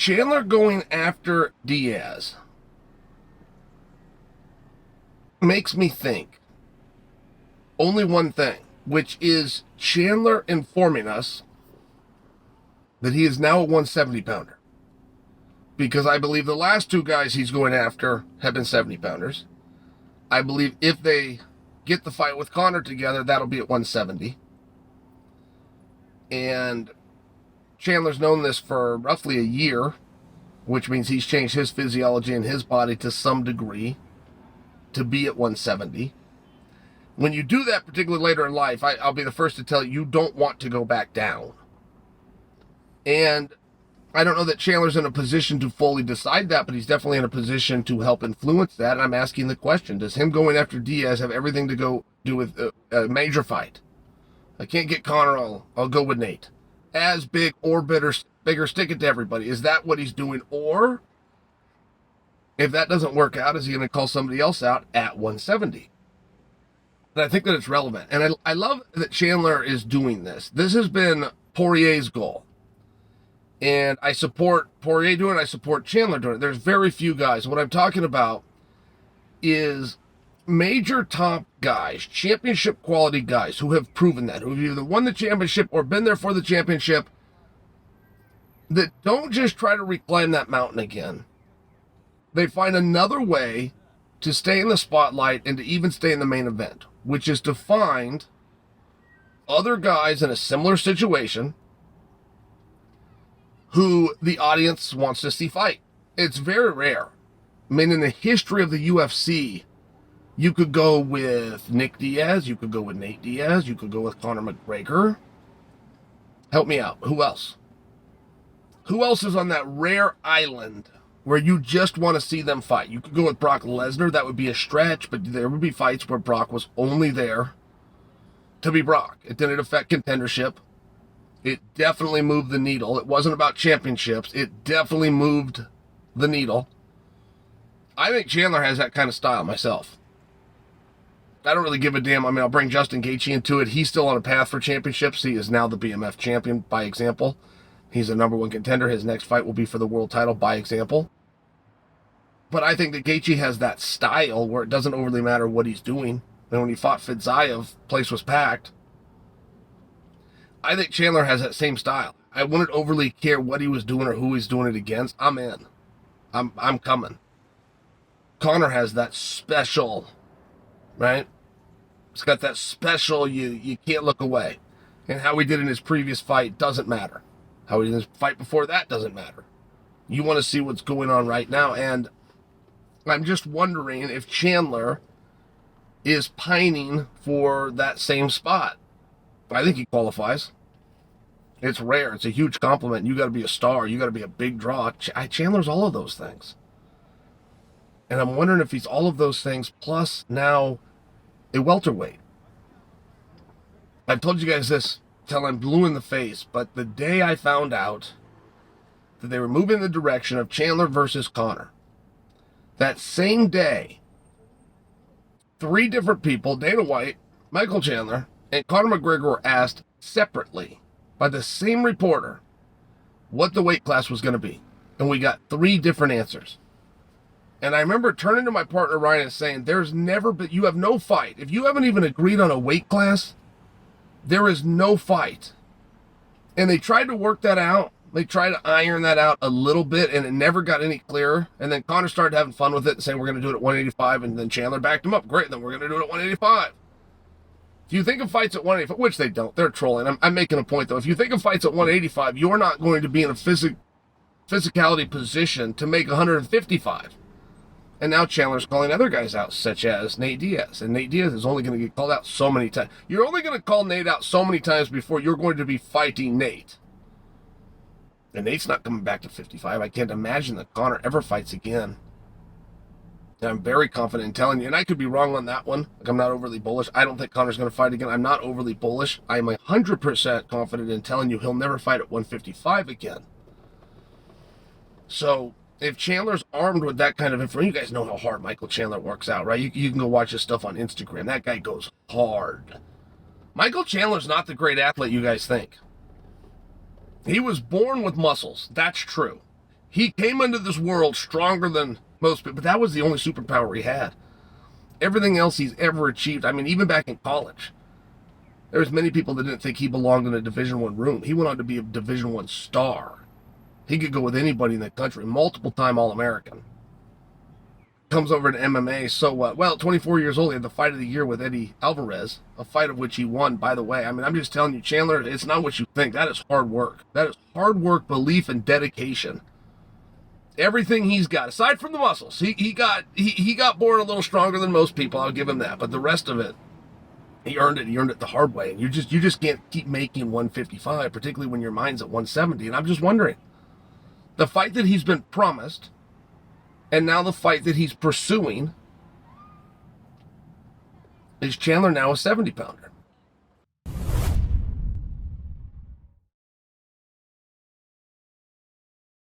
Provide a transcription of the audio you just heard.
Chandler going after Diaz makes me think only one thing, which is Chandler informing us that he is now a 170-pounder. Because I believe the last two guys he's going after have been 70-pounders. I believe if they get the fight with Conor together, that'll be at 170. And Chandler's known this for roughly a year, which means he's changed his physiology and his body to some degree to be at 170. When you do that, particularly later in life, I'll be the first to tell you, you don't want to go back down. And I don't know that Chandler's in a position to fully decide that, but he's definitely in a position to help influence that. And I'm asking the question, does him going after Diaz have everything to do with a major fight? I can't get Conor, I'll go with Nate. As big or bigger, stick it to everybody. Is that what he's doing? Or, if that doesn't work out, is he going to call somebody else out at 170? And I think that it's relevant. And I love that Chandler is doing this. This has been Poirier's goal. And I support Poirier doing it, I support Chandler doing it. There's very few guys. What I'm talking about is major top guys, championship quality guys who have proven that, who've either won the championship or been there for the championship, that don't just try to reclimb that mountain again. They find another way to stay in the spotlight and to even stay in the main event, which is to find other guys in a similar situation who the audience wants to see fight. It's very rare. I mean, in the history of the UFC, you could go with Nick Diaz, you could go with Nate Diaz, you could go with Conor McGregor. Help me out. Who else? Who else is on that rare island where you just want to see them fight? You could go with Brock Lesnar. That would be a stretch, but there would be fights where Brock was only there to be Brock. It didn't affect contendership. It definitely moved the needle. It wasn't about championships. It definitely moved the needle. I think Chandler has that kind of style myself. I don't really give a damn. I mean, I'll bring Justin Gaethje into it. He's still on a path for championships. He is now the BMF champion, by example. He's a number one contender. His next fight will be for the world title, by example. But I think that Gaethje has that style where it doesn't overly matter what he's doing. And when he fought Fedzayev, place was packed. I think Chandler has that same style. I wouldn't overly care what he was doing or who he's doing it against. I'm in. I'm coming. Conor has that special, right? It's got that special, you can't look away. And how he did in his previous fight doesn't matter. How he did in his fight before that doesn't matter. You want to see what's going on right now. And I'm just wondering if Chandler is pining for that same spot. I think he qualifies. It's rare. It's a huge compliment. You got to be a star. You got to be a big draw. Chandler's all of those things. And I'm wondering if he's all of those things plus now a welterweight. I've told you guys this till I'm blue in the face, but the day I found out that they were moving in the direction of Chandler versus Conor, that same day, 3 different people, Dana White, Michael Chandler, and Conor McGregor were asked separately by the same reporter what the weight class was going to be. And we got 3 different answers. And I remember turning to my partner Ryan and saying, you have no fight. If you haven't even agreed on a weight class, there is no fight. And they tried to work that out. They tried to iron that out a little bit, and it never got any clearer. And then Conor started having fun with it and saying, we're going to do it at 185. And then Chandler backed him up. Great, then we're going to do it at 185. If you think of fights at 185, which they don't, they're trolling. I'm making a point, though. If you think of fights at 185, you're not going to be in a physicality position to make 155. And now Chandler's calling other guys out, such as Nate Diaz. And Nate Diaz is only going to get called out so many times. You're only going to call Nate out so many times before you're going to be fighting Nate. And Nate's not coming back to 55. I can't imagine that Conor ever fights again. And I'm very confident in telling you, and I could be wrong on that one. Like, I'm not overly bullish. I don't think Conor's going to fight again. I'm not overly bullish. I'm 100% confident in telling you he'll never fight at 155 again. So, if Chandler's armed with that kind of information, you guys know how hard Michael Chandler works out, right? You can go watch his stuff on Instagram. That guy goes hard. Michael Chandler's not the great athlete you guys think. He was born with muscles. That's true. He came into this world stronger than most people, but that was the only superpower he had. Everything else he's ever achieved, I mean, even back in college, there was many people that didn't think he belonged in a Division I room. He went on to be a Division I star. He could go with anybody in the country, multiple-time All-American. Comes over to MMA, so what? Well, 24 years old, he had the fight of the year with Eddie Alvarez, a fight of which he won, by the way. I mean, I'm just telling you, Chandler, it's not what you think. That is hard work. That is hard work, belief, and dedication. Everything he's got, aside from the muscles, he got born a little stronger than most people, I'll give him that. But the rest of it, he earned it the hard way. And you just can't keep making 155, particularly when your mind's at 170. And I'm just wondering, the fight that he's been promised, and now the fight that he's pursuing, is Chandler now a 70-pounder?